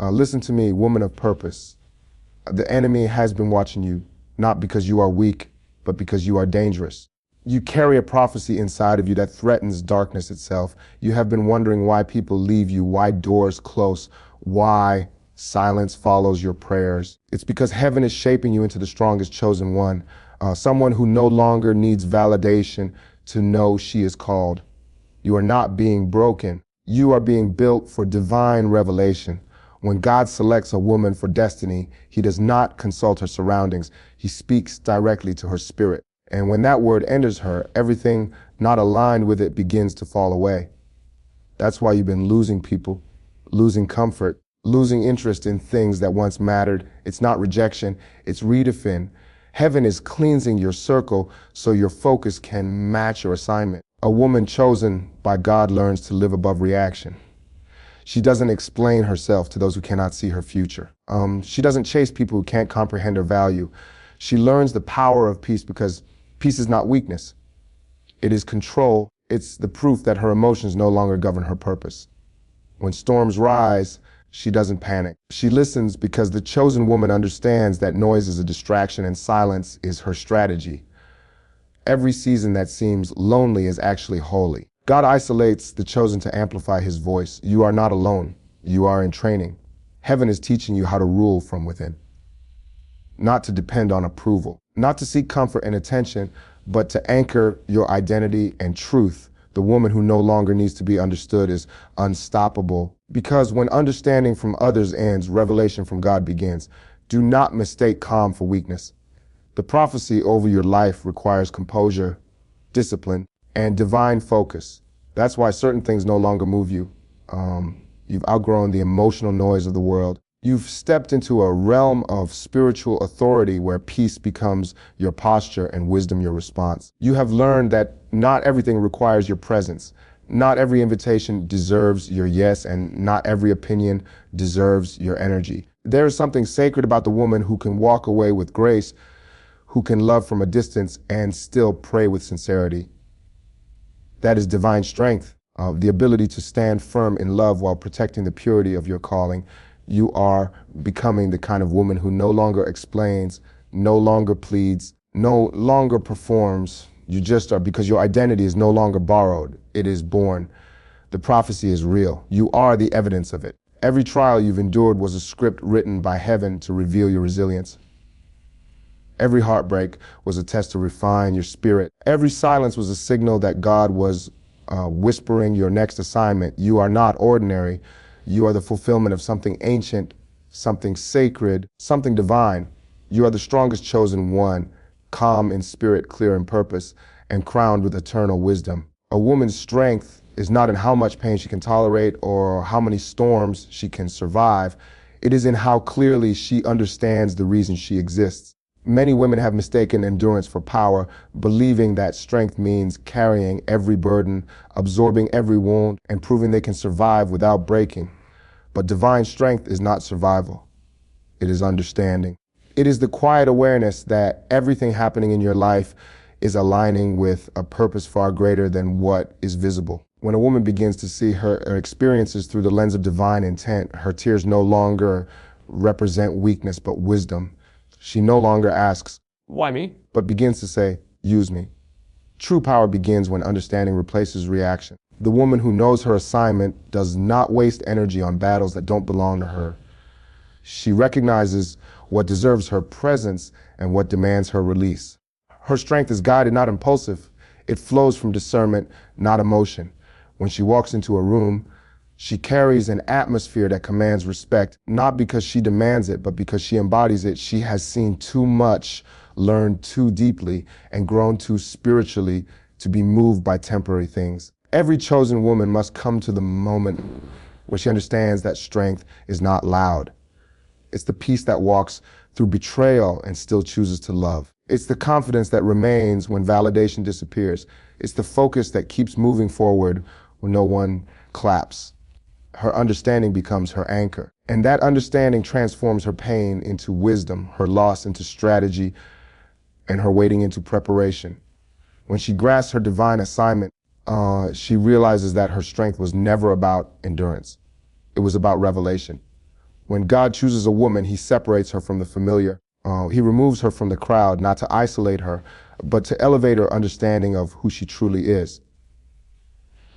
Listen to me, woman of purpose. The enemy has been watching you, not because you are weak, but because you are dangerous. You carry a prophecy inside of you that threatens darkness itself. You have been wondering why people leave you, why doors close, why silence follows your prayers. It's because heaven is shaping you into the strongest chosen one, someone who no longer needs validation to know she is called. You are not being broken. You are being built for divine revelation. When God selects a woman for destiny, he does not consult her surroundings. He speaks directly to her spirit. And when that word enters her, everything not aligned with it begins to fall away. That's why you've been losing people, losing comfort, losing interest in things that once mattered. It's not rejection, it's redefine. Heaven is cleansing your circle so your focus can match your assignment. A woman chosen by God learns to live above reaction. She doesn't explain herself to those who cannot see her future. She doesn't chase people who can't comprehend her value. She learns the power of peace because peace is not weakness. It is control. It's the proof that her emotions no longer govern her purpose. When storms rise, she doesn't panic. She listens because the chosen woman understands that noise is a distraction and silence is her strategy. Every season that seems lonely is actually holy. God isolates the chosen to amplify his voice. You are not alone. You are in training. Heaven is teaching you how to rule from within. Not to depend on approval, not to seek comfort and attention, but to anchor your identity and truth. The woman who no longer needs to be understood is unstoppable. Because when understanding from others ends, revelation from God begins. Do not mistake calm for weakness. The prophecy over your life requires composure, discipline, and divine focus. That's why certain things no longer move you. You've outgrown the emotional noise of the world. You've stepped into a realm of spiritual authority where peace becomes your posture and wisdom your response. You have learned that not everything requires your presence. Not every invitation deserves your yes, and not every opinion deserves your energy. There is something sacred about the woman who can walk away with grace, who can love from a distance and still pray with sincerity. That is divine strength, the ability to stand firm in love while protecting the purity of your calling. You are becoming the kind of woman who no longer explains, no longer pleads, no longer performs. You just are, because your identity is no longer borrowed. It is born. The prophecy is real. You are the evidence of it. Every trial you've endured was a script written by heaven to reveal your resilience. Every heartbreak was a test to refine your spirit. Every silence was a signal that God was whispering your next assignment. You are not ordinary. You are the fulfillment of something ancient, something sacred, something divine. You are the strongest chosen one, calm in spirit, clear in purpose, and crowned with eternal wisdom. A woman's strength is not in how much pain she can tolerate or how many storms she can survive. It is in how clearly she understands the reason she exists. Many women have mistaken endurance for power, believing that strength means carrying every burden, absorbing every wound, and proving they can survive without breaking. But divine strength is not survival. It is understanding. It is the quiet awareness that everything happening in your life is aligning with a purpose far greater than what is visible. When a woman begins to see her experiences through the lens of divine intent, her tears no longer represent weakness but wisdom. She no longer asks, "Why me?" but begins to say, "Use me." True power begins when understanding replaces reaction. The woman who knows her assignment does not waste energy on battles that don't belong to her. She recognizes what deserves her presence and what demands her release. Her strength is guided, not impulsive. It flows from discernment, not emotion. When she walks into a room, she carries an atmosphere that commands respect, not because she demands it, but because she embodies it. She has seen too much, learned too deeply, and grown too spiritually to be moved by temporary things. Every chosen woman must come to the moment where she understands that strength is not loud. It's the peace that walks through betrayal and still chooses to love. It's the confidence that remains when validation disappears. It's the focus that keeps moving forward when no one claps. Her understanding becomes her anchor. And that understanding transforms her pain into wisdom, her loss into strategy, and her waiting into preparation. When she grasps her divine assignment, she realizes that her strength was never about endurance. It was about revelation. When God chooses a woman, he separates her from the familiar. He removes her from the crowd, not to isolate her, but to elevate her understanding of who she truly is.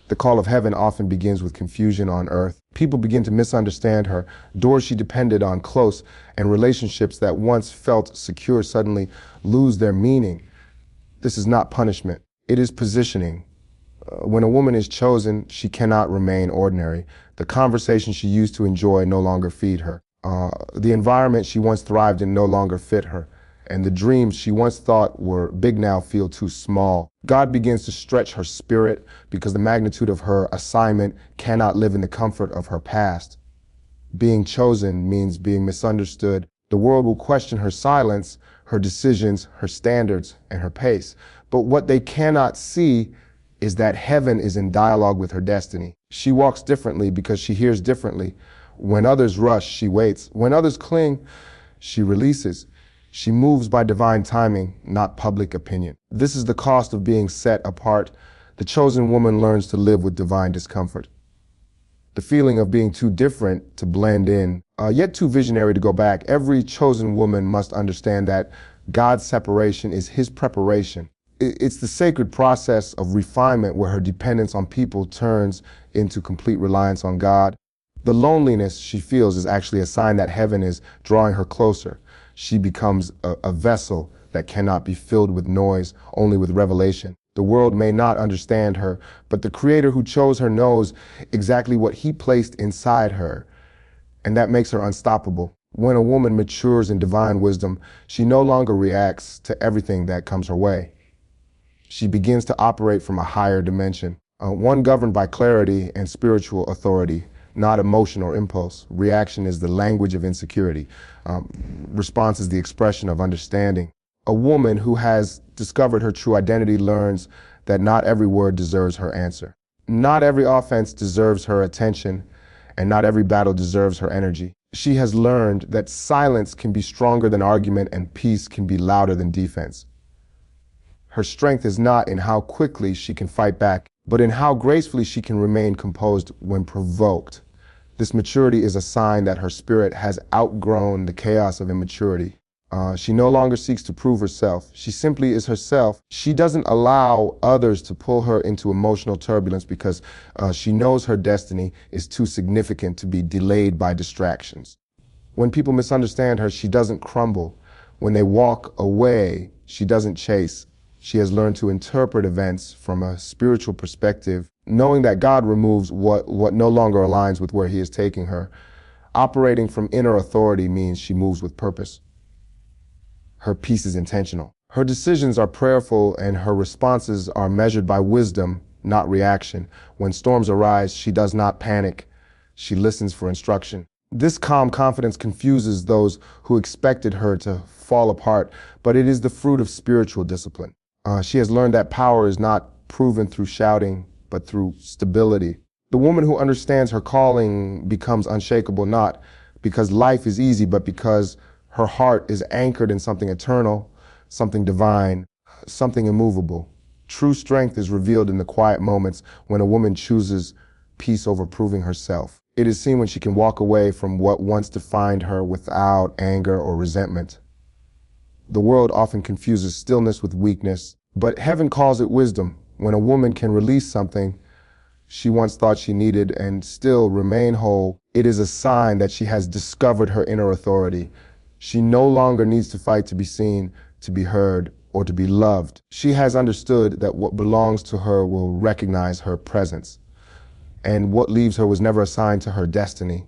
The call of heaven often begins with confusion on earth. People begin to misunderstand her. Doors she depended on close, and relationships that once felt secure suddenly lose their meaning. This is not punishment. It is positioning. When a woman is chosen, she cannot remain ordinary. The conversation she used to enjoy no longer feed her. The environment she once thrived in no longer fit her. And the dreams she once thought were big now feel too small. God begins to stretch her spirit because the magnitude of her assignment cannot live in the comfort of her past. Being chosen means being misunderstood. The world will question her silence, her decisions, her standards, and her pace. But what they cannot see is that heaven is in dialogue with her destiny. She walks differently because she hears differently. When others rush, she waits. When others cling, she releases. She moves by divine timing, not public opinion. This is the cost of being set apart. The chosen woman learns to live with divine discomfort. The feeling of being too different to blend in, yet too visionary to go back. Every chosen woman must understand that God's separation is his preparation. It's the sacred process of refinement where her dependence on people turns into complete reliance on God. The loneliness she feels is actually a sign that heaven is drawing her closer. She becomes a vessel that cannot be filled with noise, only with revelation. The world may not understand her, but the Creator who chose her knows exactly what he placed inside her, and that makes her unstoppable. When a woman matures in divine wisdom, she no longer reacts to everything that comes her way. She begins to operate from a higher dimension, one governed by clarity and spiritual authority, not emotion or impulse. Reaction is the language of insecurity. Response is the expression of understanding. A woman who has discovered her true identity learns that not every word deserves her answer. Not every offense deserves her attention, and not every battle deserves her energy. She has learned that silence can be stronger than argument and peace can be louder than defense. Her strength is not in how quickly she can fight back, but in how gracefully she can remain composed when provoked. This maturity is a sign that her spirit has outgrown the chaos of immaturity. She no longer seeks to prove herself. She simply is herself. She doesn't allow others to pull her into emotional turbulence because she knows her destiny is too significant to be delayed by distractions. When people misunderstand her, she doesn't crumble. When they walk away, she doesn't chase. She has learned to interpret events from a spiritual perspective, knowing that God removes what no longer aligns with where he is taking her. Operating from inner authority means she moves with purpose. Her peace is intentional. Her decisions are prayerful and her responses are measured by wisdom, not reaction. When storms arise, she does not panic. She listens for instruction. This calm confidence confuses those who expected her to fall apart, but it is the fruit of spiritual discipline. She has learned that power is not proven through shouting, but through stability. The woman who understands her calling becomes unshakable, not because life is easy, but because her heart is anchored in something eternal, something divine, something immovable. True strength is revealed in the quiet moments when a woman chooses peace over proving herself. It is seen when she can walk away from what once defined her without anger or resentment. The world often confuses stillness with weakness, but heaven calls it wisdom. When a woman can release something she once thought she needed and still remain whole, it is a sign that she has discovered her inner authority. She no longer needs to fight to be seen, to be heard, or to be loved. She has understood that what belongs to her will recognize her presence, and what leaves her was never assigned to her destiny.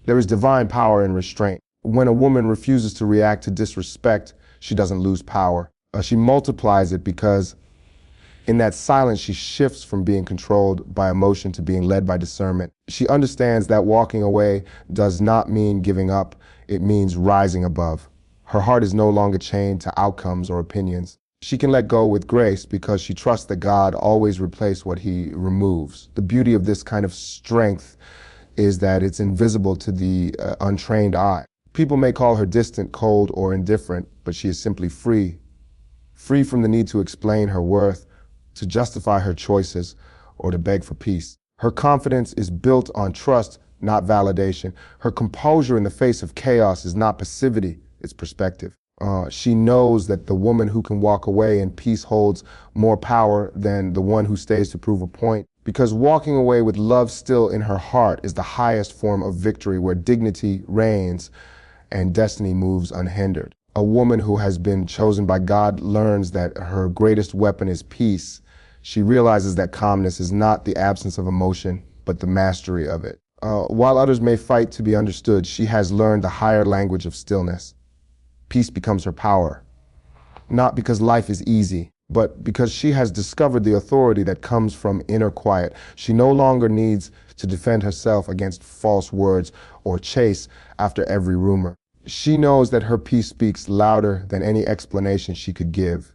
There is divine power in restraint. When a woman refuses to react to disrespect, she doesn't lose power. She multiplies it because in that silence, she shifts from being controlled by emotion to being led by discernment. She understands that walking away does not mean giving up. It means rising above. Her heart is no longer chained to outcomes or opinions. She can let go with grace because she trusts that God always replaces what he removes. The beauty of this kind of strength is that it's invisible to the untrained eye. People may call her distant, cold, or indifferent, but she is simply free. Free from the need to explain her worth, to justify her choices, or to beg for peace. Her confidence is built on trust, not validation. Her composure in the face of chaos is not passivity, it's perspective. She knows that the woman who can walk away in peace holds more power than the one who stays to prove a point. Because walking away with love still in her heart is the highest form of victory, where dignity reigns and destiny moves unhindered. A woman who has been chosen by God learns that her greatest weapon is peace. She realizes that calmness is not the absence of emotion, but the mastery of it. While others may fight to be understood, she has learned the higher language of stillness. Peace becomes her power, not because life is easy, but because she has discovered the authority that comes from inner quiet. She no longer needs to defend herself against false words or chase after every rumor. She knows that her peace speaks louder than any explanation she could give.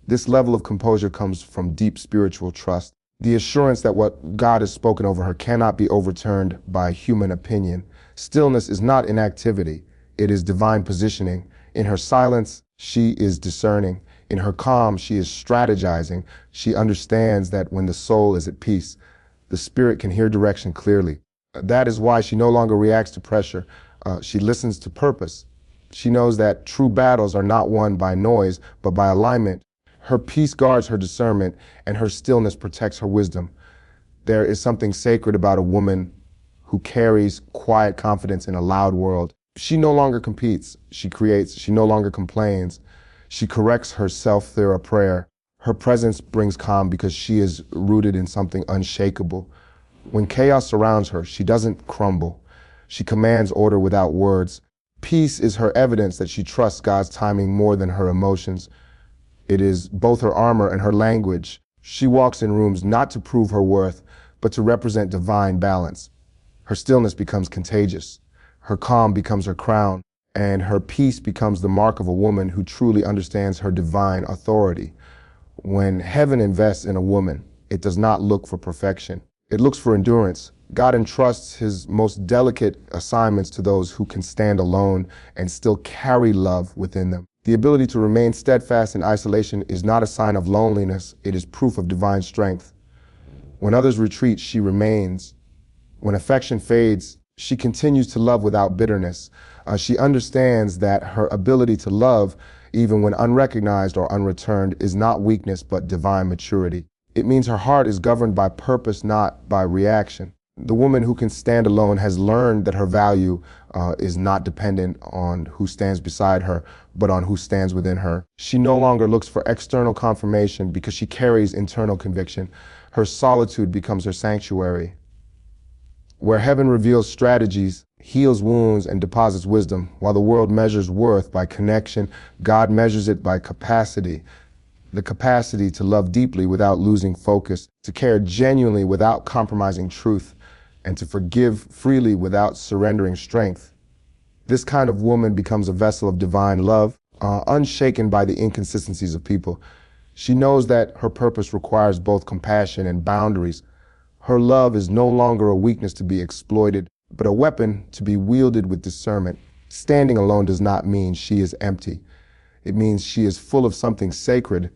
This level of composure comes from deep spiritual trust, the assurance that what God has spoken over her cannot be overturned by human opinion. Stillness is not inactivity, it is divine positioning. In her silence, she is discerning. In her calm, she is strategizing. She understands that when the soul is at peace, the spirit can hear direction clearly. That is why she no longer reacts to pressure. She listens to purpose. She knows that true battles are not won by noise, but by alignment. Her peace guards her discernment, and her stillness protects her wisdom. There is something sacred about a woman who carries quiet confidence in a loud world. She no longer competes, she creates. She no longer complains. She corrects herself through a prayer. Her presence brings calm because she is rooted in something unshakable. When chaos surrounds her, she doesn't crumble. She commands order without words. Peace is her evidence that she trusts God's timing more than her emotions. It is both her armor and her language. She walks in rooms not to prove her worth, but to represent divine balance. Her stillness becomes contagious. Her calm becomes her crown, and her peace becomes the mark of a woman who truly understands her divine authority. When heaven invests in a woman, it does not look for perfection. It looks for endurance. God entrusts his most delicate assignments to those who can stand alone and still carry love within them. The ability to remain steadfast in isolation is not a sign of loneliness, it is proof of divine strength. When others retreat, she remains. When affection fades, she continues to love without bitterness. She understands that her ability to love, even when unrecognized or unreturned, is not weakness but divine maturity. It means her heart is governed by purpose, not by reaction. The woman who can stand alone has learned that her value is not dependent on who stands beside her, but on who stands within her. She no longer looks for external confirmation because she carries internal conviction. Her solitude becomes her sanctuary. Where heaven reveals strategies, heals wounds, and deposits wisdom, while the world measures worth by connection, God measures it by capacity. The capacity to love deeply without losing focus, to care genuinely without compromising truth, and to forgive freely without surrendering strength. This kind of woman becomes a vessel of divine love, unshaken by the inconsistencies of people. She knows that her purpose requires both compassion and boundaries. Her love is no longer a weakness to be exploited, but a weapon to be wielded with discernment. Standing alone does not mean she is empty. It means she is full of something sacred,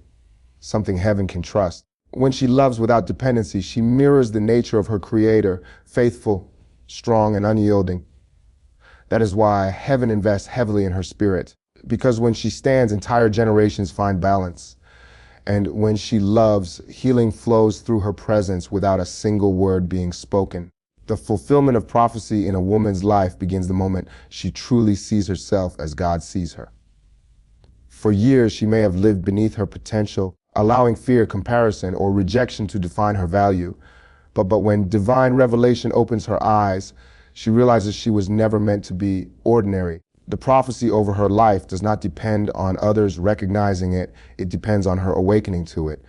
something heaven can trust. When she loves without dependency, she mirrors the nature of her Creator, faithful, strong, and unyielding. That is why heaven invests heavily in her spirit, because when she stands, entire generations find balance. And when she loves, healing flows through her presence without a single word being spoken. The fulfillment of prophecy in a woman's life begins the moment she truly sees herself as God sees her. For years, she may have lived beneath her potential, allowing fear, comparison, or rejection to define her value. But when divine revelation opens her eyes, she realizes she was never meant to be ordinary. The prophecy over her life does not depend on others recognizing it, it depends on her awakening to it.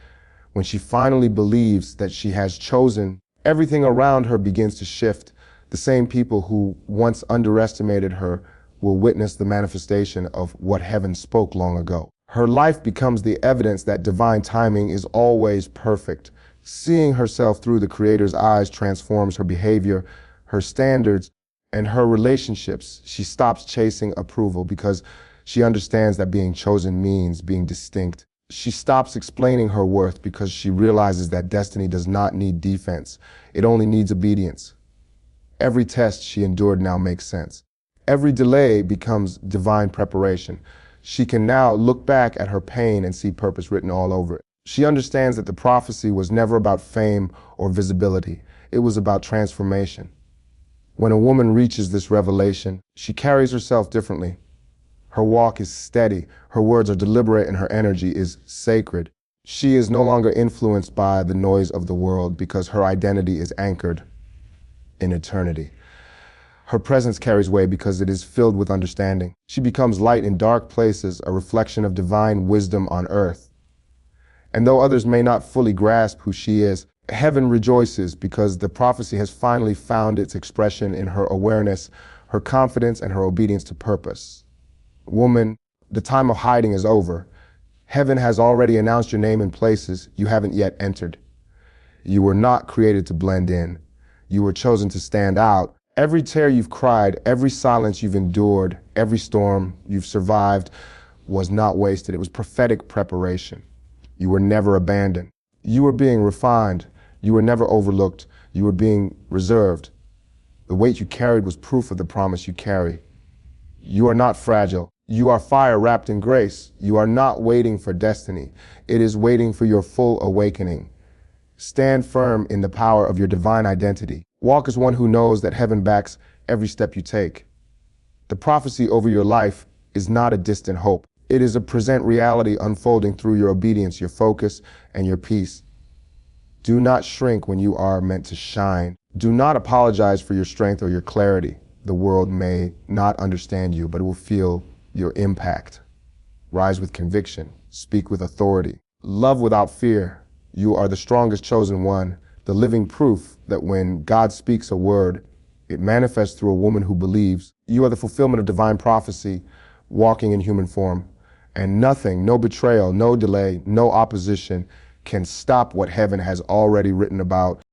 When she finally believes that she has chosen, everything around her begins to shift. The same people who once underestimated her will witness the manifestation of what heaven spoke long ago. Her life becomes the evidence that divine timing is always perfect. Seeing herself through the Creator's eyes transforms her behavior, her standards, and her relationships. She stops chasing approval because she understands that being chosen means being distinct. She stops explaining her worth because she realizes that destiny does not need defense. It only needs obedience. Every test she endured now makes sense. Every delay becomes divine preparation. She can now look back at her pain and see purpose written all over it. She understands that the prophecy was never about fame or visibility. It was about transformation. When a woman reaches this revelation, she carries herself differently. Her walk is steady, her words are deliberate, and her energy is sacred. She is no longer influenced by the noise of the world because her identity is anchored in eternity. Her presence carries weight because it is filled with understanding. She becomes light in dark places, a reflection of divine wisdom on earth. And though others may not fully grasp who she is, heaven rejoices because the prophecy has finally found its expression in her awareness, her confidence, and her obedience to purpose. Woman, the time of hiding is over. Heaven has already announced your name in places you haven't yet entered. You were not created to blend in. You were chosen to stand out. Every tear you've cried, every silence you've endured, every storm you've survived was not wasted. It was prophetic preparation. You were never abandoned. You were being refined. You were never overlooked. You were being reserved. The weight you carried was proof of the promise you carry. You are not fragile. You are fire wrapped in grace. You are not waiting for destiny. It is waiting for your full awakening. Stand firm in the power of your divine identity. Walk as one who knows that heaven backs every step you take. The prophecy over your life is not a distant hope. It is a present reality unfolding through your obedience, your focus, and your peace. Do not shrink when you are meant to shine. Do not apologize for your strength or your clarity. The world may not understand you, but it will feel your impact. Rise with conviction. Speak with authority. Love without fear. You are the strongest chosen one, the living proof that when God speaks a word, it manifests through a woman who believes. You are the fulfillment of divine prophecy, walking in human form. And nothing, no betrayal, no delay, no opposition can stop what heaven has already written about